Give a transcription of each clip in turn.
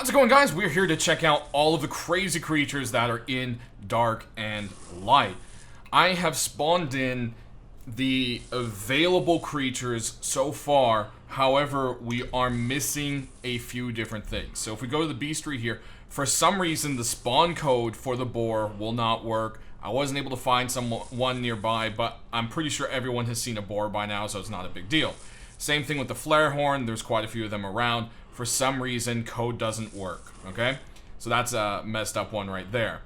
How's it going, guys? We're here to check out all of the crazy creatures that are in Dark and Light. I have spawned in the available creatures so far. However, we are missing a few different things. So if we go to the bestiary here, for some reason the spawn code for the boar will not work. I wasn't able to find one nearby, but I'm pretty sure everyone has seen a boar by now, so it's not a big deal. Same thing with the flare horn. There's quite a few of them around. For some reason, code doesn't work, okay? So that's a messed up one right there.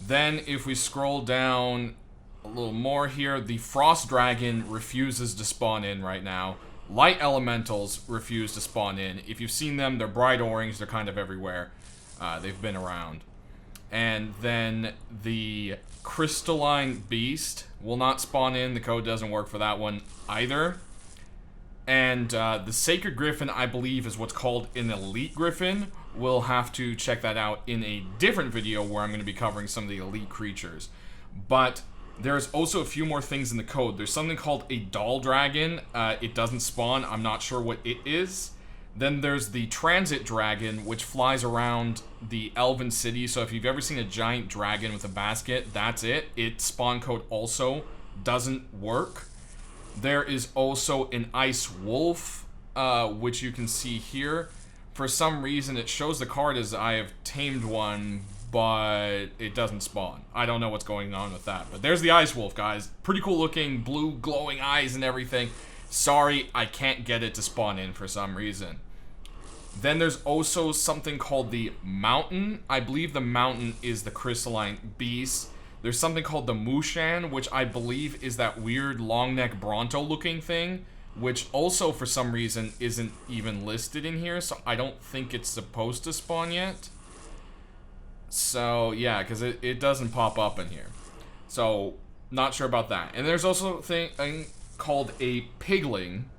Then if we scroll down a little more here, the frost dragon refuses to spawn in right now. Light elementals refuse to spawn in. If you've seen them, they're bright orange. They're kind of everywhere. They've been around. And then the crystalline beast will not spawn in. The code doesn't work for that one either. And the Sacred Griffin, I believe, is what's called an Elite Griffin. We'll have to check that out in a different video where I'm going to be covering some of the elite creatures. But there's also a few more things in the code. There's something called a Doll Dragon. It doesn't spawn. I'm not sure what it is. Then there's the Transit Dragon, which flies around the Elven City. So if you've ever seen a giant dragon with a basket, that's it. Its spawn code also doesn't work. There is also an Ice Wolf, which you can see here. For some reason, it shows the card as I have tamed one, but it doesn't spawn. I don't know what's going on with that. But there's the Ice Wolf, guys. Pretty cool looking, blue glowing eyes and everything. Sorry, I can't get it to spawn in for some reason. Then there's also something called the Mountain. I believe the Mountain is the crystalline beast. There's something called the Mushan, which I believe is that weird long neck Bronto looking thing, which also for some reason isn't even listed in here, so I don't think it's supposed to spawn yet. So yeah, because it doesn't pop up in here. So not sure about that. And there's also a thing called a Pigling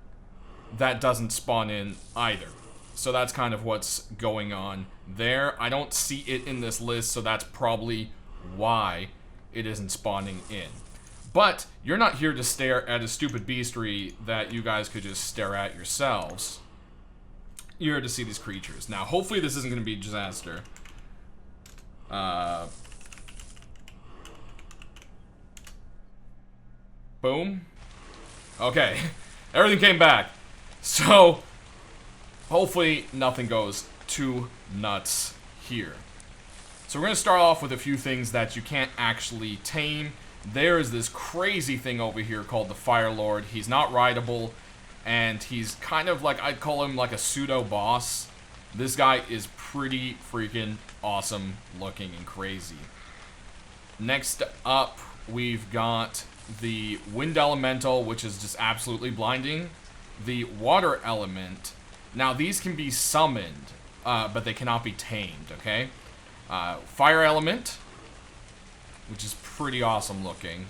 that doesn't spawn in either. So that's kind of what's going on there. I don't see it in this list, so that's probably why it isn't spawning in. But you're not here to stare at a stupid bestiary that you guys could just stare at yourselves. You're here to see these creatures. Now, hopefully this isn't going to be a disaster. Boom. Okay. Everything came back. So, hopefully nothing goes too nuts here. So we're going to start off with a few things that you can't actually tame. There is this crazy thing over here called the Fire Lord. He's not rideable, and he's kind of like, I'd call him like a pseudo-boss. This guy is pretty freaking awesome looking and crazy. Next up, we've got the Wind Elemental, which is just absolutely blinding. The Water Element. Now, these can be summoned, but they cannot be tamed, okay? Fire Element, which is pretty awesome looking.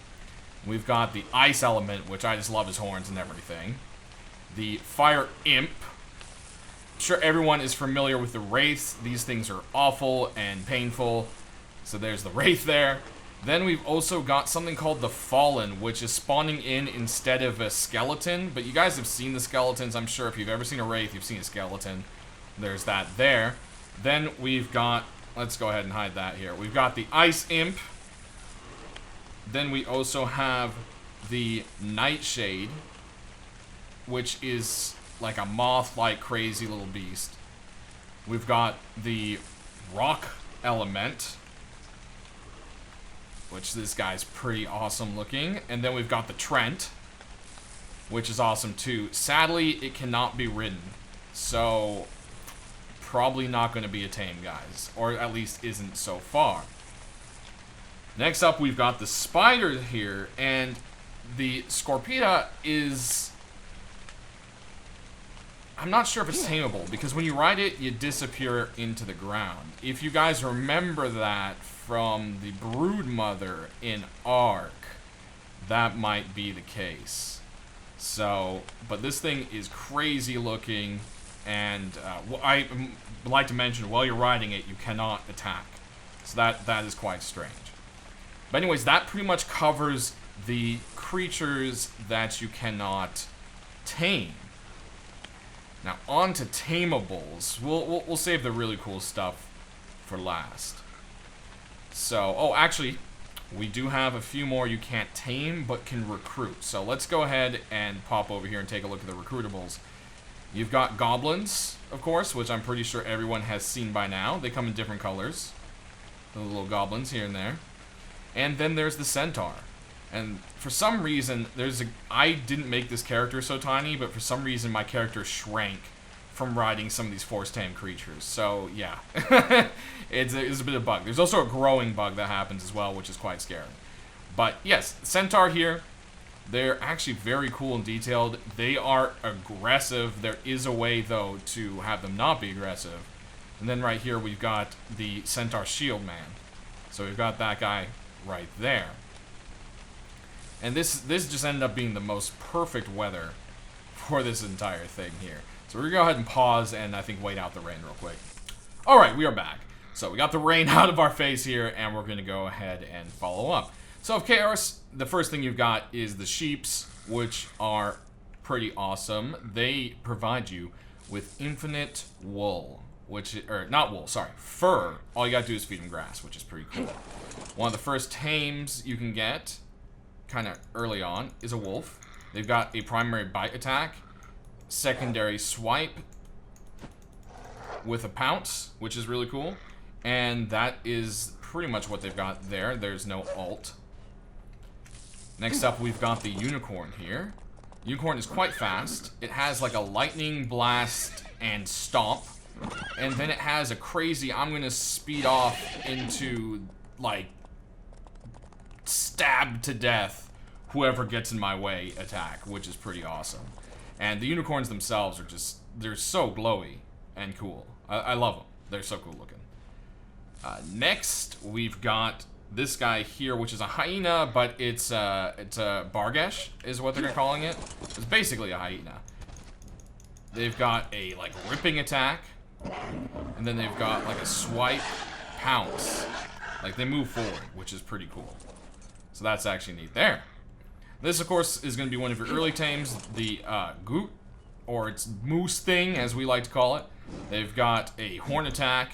We've got the Ice Element, which I just love his horns and everything. The Fire Imp. I'm sure everyone is familiar with the Wraiths. These things are awful and painful. So there's the Wraith there. Then we've also got something called the Fallen, which is spawning in instead of a skeleton. But you guys have seen the skeletons. I'm sure if you've ever seen a Wraith, you've seen a skeleton. There's that there. Then we've got... Let's go ahead and hide that here. We've got the Ice Imp. Then we also have the Nightshade, which is like a moth-like crazy little beast. We've got the Rock Element, which this guy's pretty awesome looking. And then we've got the Trent, which is awesome too. Sadly, it cannot be ridden. So... probably not going to be a tame, guys. Or at least isn't so far. Next up, we've got the Spider here. And the Scorpita is... I'm not sure if it's tameable, because when you ride it, you disappear into the ground. If you guys remember that from the Broodmother in Ark, that might be the case. So, but this thing is crazy looking. And I would like to mention, while you're riding it, you cannot attack. So that is quite strange. But anyways, that pretty much covers the creatures that you cannot tame. Now, on to tameables. We'll save the really cool stuff for last. So, oh, actually, we do have a few more you can't tame, but can recruit. So let's go ahead and pop over here and take a look at the recruitables. You've got goblins, of course, which I'm pretty sure everyone has seen by now. They come in different colors. The little goblins here and there. And then there's the centaur. And for some reason, I didn't make this character so tiny, but for some reason my character shrank from riding some of these force-tamed creatures. So, yeah. it's a bit of a bug. There's also a growing bug that happens as well, which is quite scary. But, yes, centaur here, they're actually very cool and detailed. They are aggressive. There is a way, though, to have them not be aggressive. And then right here, we've got the centaur shield man. So we've got that guy right there. And this just ended up being the most perfect weather for this entire thing here. So we're going to go ahead and pause and I think wait out the rain real quick. Alright, we are back. So we got the rain out of our face here and we're going to go ahead and follow up. So of Chaos, the first thing you've got is the sheeps, which are pretty awesome. They provide you with infinite wool. Not wool, sorry, fur. All you gotta do is feed them grass, which is pretty cool. One of the first tames you can get, kind of early on, is a wolf. They've got a primary bite attack, secondary swipe with a pounce, which is really cool. And that is pretty much what they've got there. There's no ult. Next up, we've got the unicorn here. Unicorn is quite fast. It has like a lightning blast and stomp. And then it has a crazy, I'm gonna speed off into, like, stab to death whoever gets in my way attack, which is pretty awesome. And the unicorns themselves are just, they're so glowy and cool. I love them. They're so cool looking. Next, we've got this guy here, which is a hyena, but it's a Bargesh, is what they're calling it. It's basically a hyena. They've got a, like, ripping attack. And then they've got like a swipe pounce. Like they move forward, which is pretty cool. So that's actually neat there. This, of course, is going to be one of your early tames, the Goot, or its moose thing, as we like to call it. They've got a horn attack,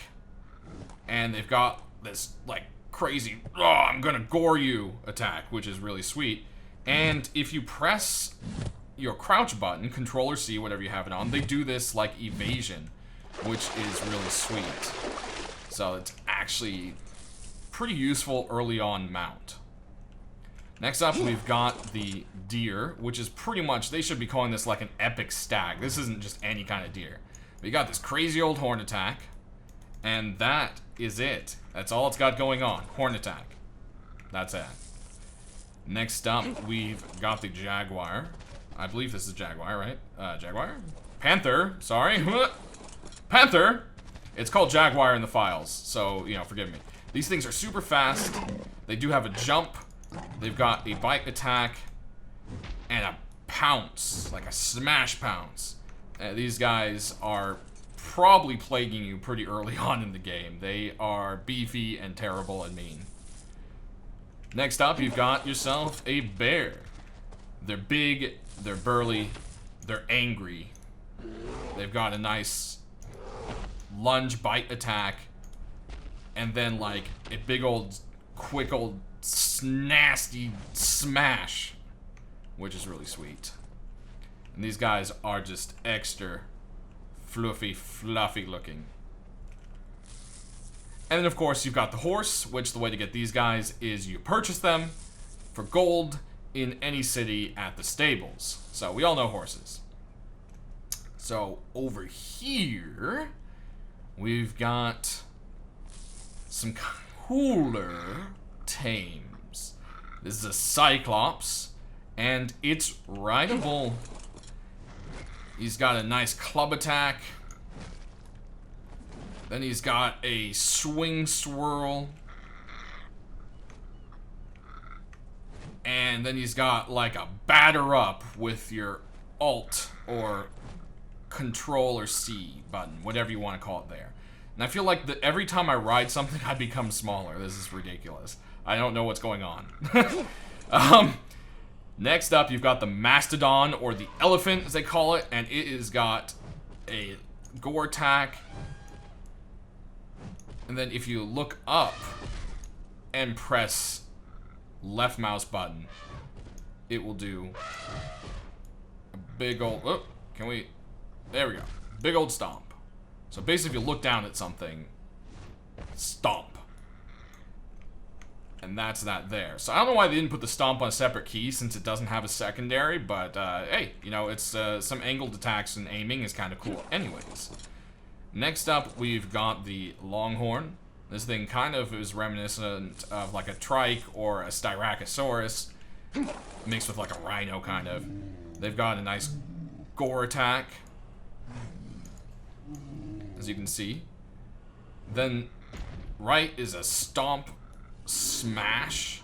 and they've got this like crazy, oh, I'm gonna gore you attack, which is really sweet. And if you press your crouch button, Control or C, whatever you have it on, they do this like evasion, which is really sweet. So it's actually pretty useful early on mount. Next up, we've got the deer, which is pretty much, they should be calling this like an epic stag. This isn't just any kind of deer. But you got this crazy old horn attack, and that is it. That's all it's got going on. Horn attack. That's it. Next up, we've got the jaguar. I believe this is jaguar, right? Jaguar? Panther, sorry. Panther! It's called jaguar in the files, so, you know, forgive me. These things are super fast. They do have a jump. They've got a bite attack and a pounce, like a smash pounce. These guys are probably plaguing you pretty early on in the game. They are beefy and terrible and mean. Next up, you've got yourself a bear. They're big, they're burly, they're angry. They've got a nice lunge bite attack, and then like a big old, quick old, nasty smash, which is really sweet. And these guys are just extra fluffy looking. And then of course you've got the horse, which the way to get these guys is you purchase them for gold in any city at the stables. So we all know horses. So over here we've got some cooler tames. This is a Cyclops, and it's rideable. He's got a nice club attack. Then he's got a swing swirl. And then he's got like a batter up with your Alt or Control or C button, whatever you want to call it there. And I feel like that every time I ride something, I become smaller. This is ridiculous. I don't know what's going on. Next up, you've got the Mastodon, or the Elephant, as they call it, and it has got a gore attack. And then if you look up and press left mouse button, it will do a big old... Oh, can we... There we go. Big old stomp. So basically if you look down at something, stomp. And that's that there. So I don't know why they didn't put the stomp on a separate key since it doesn't have a secondary, but hey, you know, it's some angled attacks and aiming is kind of cool. Anyways, next up we've got the Longhorn. This thing kind of is reminiscent of like a trike or a Styracosaurus mixed with like a rhino kind of. They've got a nice gore attack, as you can see. Then right is a stomp smash.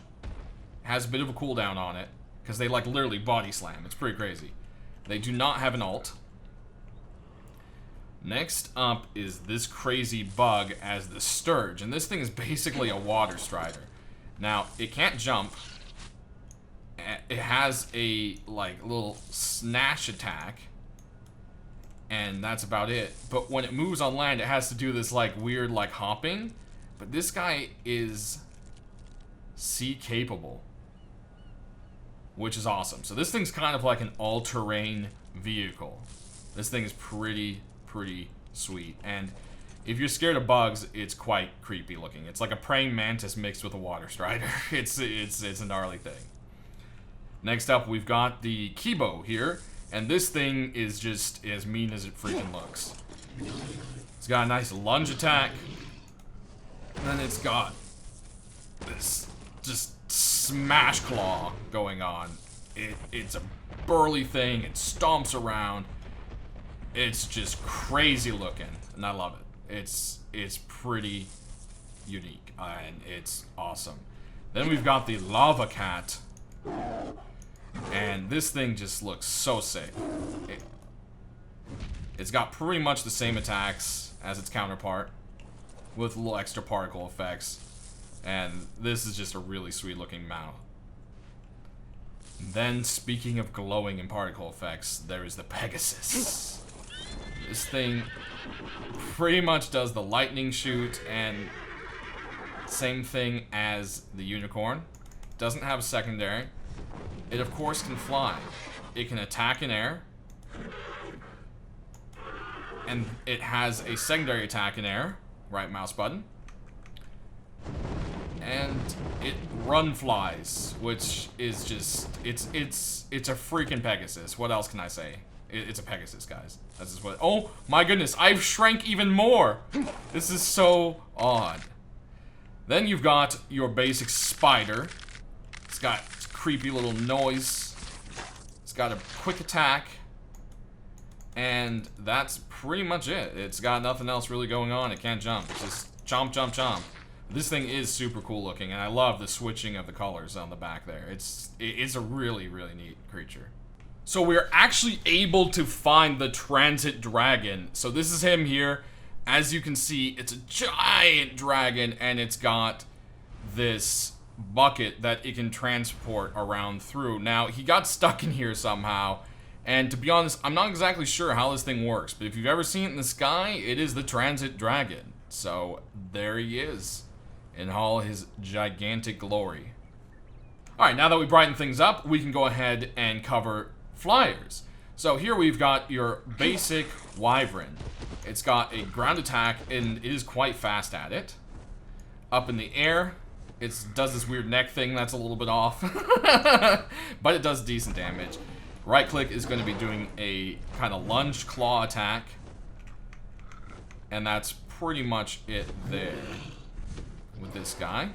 Has a bit of a cooldown on it because they like literally body slam. It's pretty crazy. They do not have an ult. Next up is this crazy bug as the Sturge, and this thing is basically a water strider. Now it can't jump. It has a like little snatch attack, and that's about it. But when it moves on land, it has to do this like weird like hopping. But this guy is sea capable, which is awesome. So this thing's kind of like an all-terrain vehicle. This thing is pretty sweet. And if you're scared of bugs, it's quite creepy looking. It's like a praying mantis mixed with a water strider. It's a gnarly thing. Next up, we've got the Kibo here, and this thing is just as mean as it freaking looks. It's got a nice lunge attack, and then it's got this just smash claw going on. It's a burly thing. It stomps around. It's just crazy looking, and I love it. It's pretty unique, and it's awesome. Then we've got the Lava Cat, and this thing just looks so sick. It's got pretty much the same attacks as its counterpart, with little extra particle effects, and this is just a really sweet looking mount. Then, speaking of glowing and particle effects, there is the Pegasus. This thing pretty much does the lightning shoot, and same thing as the unicorn. Doesn't have a secondary. It of course can fly. It can attack in air, and it has a secondary attack in air. Right mouse button. And it run flies, which is just it's a freaking Pegasus. What else can I say? It's a Pegasus, guys. That's just what. Oh my goodness, I've shrank even more. This is so odd. Then you've got your basic spider. It's got creepy little noise. It's got a quick attack. And that's pretty much it. It's got nothing else really going on. It can't jump. It's just chomp, chomp, chomp. This thing is super cool looking, and I love the switching of the colors on the back there. It's a really neat creature. So we're actually able to find the transit dragon. So this is him here. As you can see, it's a giant dragon, and it's got this bucket that it can transport around through. Now, he got stuck in here somehow, and to be honest, I'm not exactly sure how this thing works, but if you've ever seen it in the sky, it is the transit dragon. So there he is in all his gigantic glory. Alright, now that we brighten things up, we can go ahead and cover flyers. So here we've got your basic wyvern. It's got a ground attack, and it is quite fast at it. Up in the air, it does this weird neck thing that's a little bit off. But it does decent damage. Right click is going to be doing a kind of lunge claw attack. And that's pretty much it there with this guy.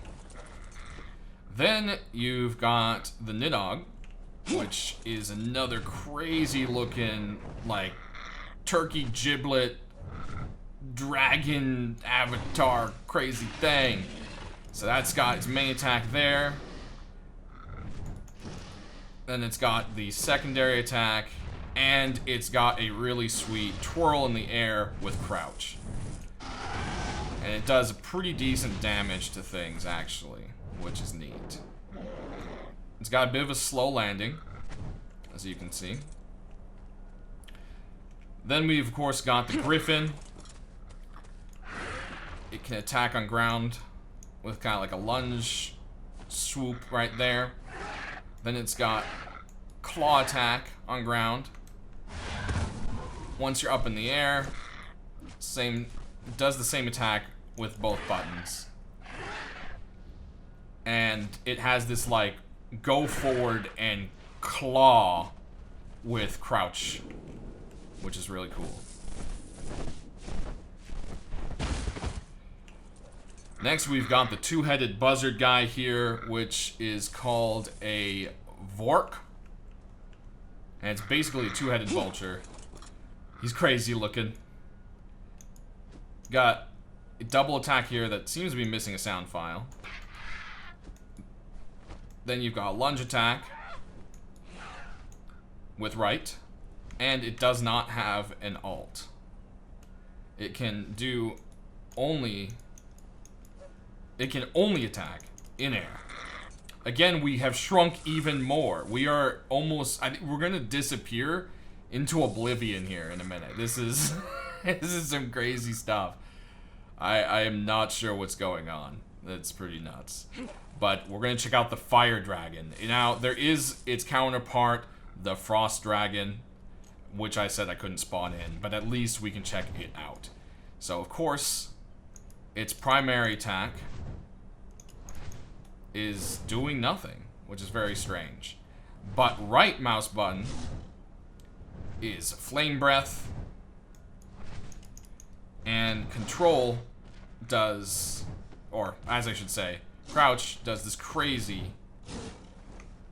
Then you've got the Nidhogg, which is another crazy looking like turkey giblet dragon avatar crazy thing. So that's got its main attack there. Then it's got the secondary attack, and it's got a really sweet twirl in the air with crouch. And it does pretty decent damage to things, actually, which is neat. It's got a bit of a slow landing, as you can see. Then we've, of course, got the Griffin. It can attack on ground with kind of like a lunge swoop right there. Then it's got claw attack on ground. Once you're up in the air, does the same attack with both buttons. And it has this like go forward and claw with crouch, which is really cool. Next, we've got the two-headed buzzard guy here, which is called a Vork. And it's basically a two-headed vulture. He's crazy looking. Got a double attack here that seems to be missing a sound file. Then you've got a lunge attack with right. And it does not have an alt. It can only attack in air. Again, we have shrunk even more. We are almost, we're gonna disappear into oblivion here in a minute. This is this is some crazy stuff. I am not sure what's going on. That's pretty nuts. But we're gonna check out the fire dragon. Now there is its counterpart, the frost dragon, which I said I couldn't spawn in, but at least we can check it out. So of course, its primary attack is doing nothing, which is very strange. But right mouse button is flame breath, and control does, or as I should say, crouch does this crazy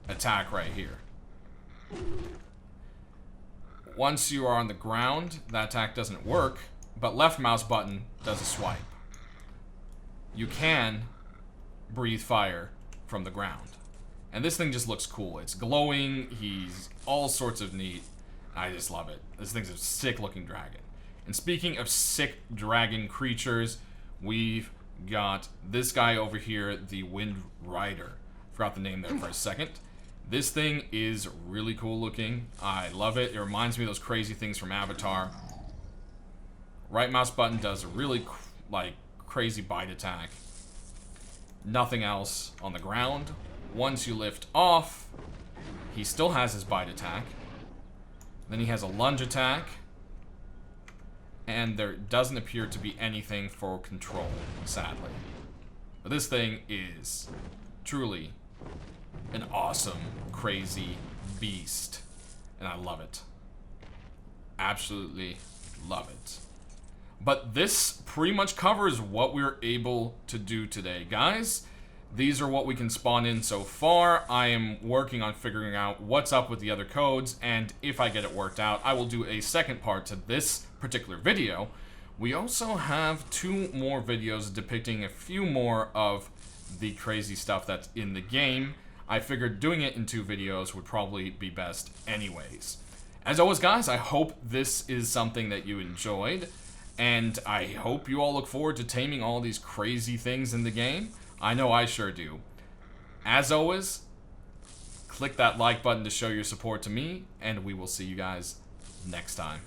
attack right here. Once you are on the ground, that attack doesn't work, but left mouse button does a swipe. You can breathe fire from the ground. And this thing just looks cool. It's glowing, he's all sorts of neat. I just love it. This thing's a sick looking dragon. And speaking of sick dragon creatures, we've got this guy over here, the Wind Rider. Forgot the name there for a second. This thing is really cool looking. I love it. It reminds me of those crazy things from Avatar. Right mouse button does a really crazy bite attack. Nothing else on the ground. Once you lift off, he still has his bite attack. Then he has a lunge attack. And there doesn't appear to be anything for control, sadly. But this thing is truly an awesome, crazy beast. And I love it. Absolutely love it. But this pretty much covers what we're able to do today, guys. These are what we can spawn in so far. I am working on figuring out what's up with the other codes, and if I get it worked out, I will do a second part to this particular video. We also have 2 more videos depicting a few more of the crazy stuff that's in the game. I figured doing it in 2 videos would probably be best anyways. As always, guys, I hope this is something that you enjoyed. And I hope you all look forward to taming all these crazy things in the game. I know I sure do. As always, click that like button to show your support to me, and we will see you guys next time.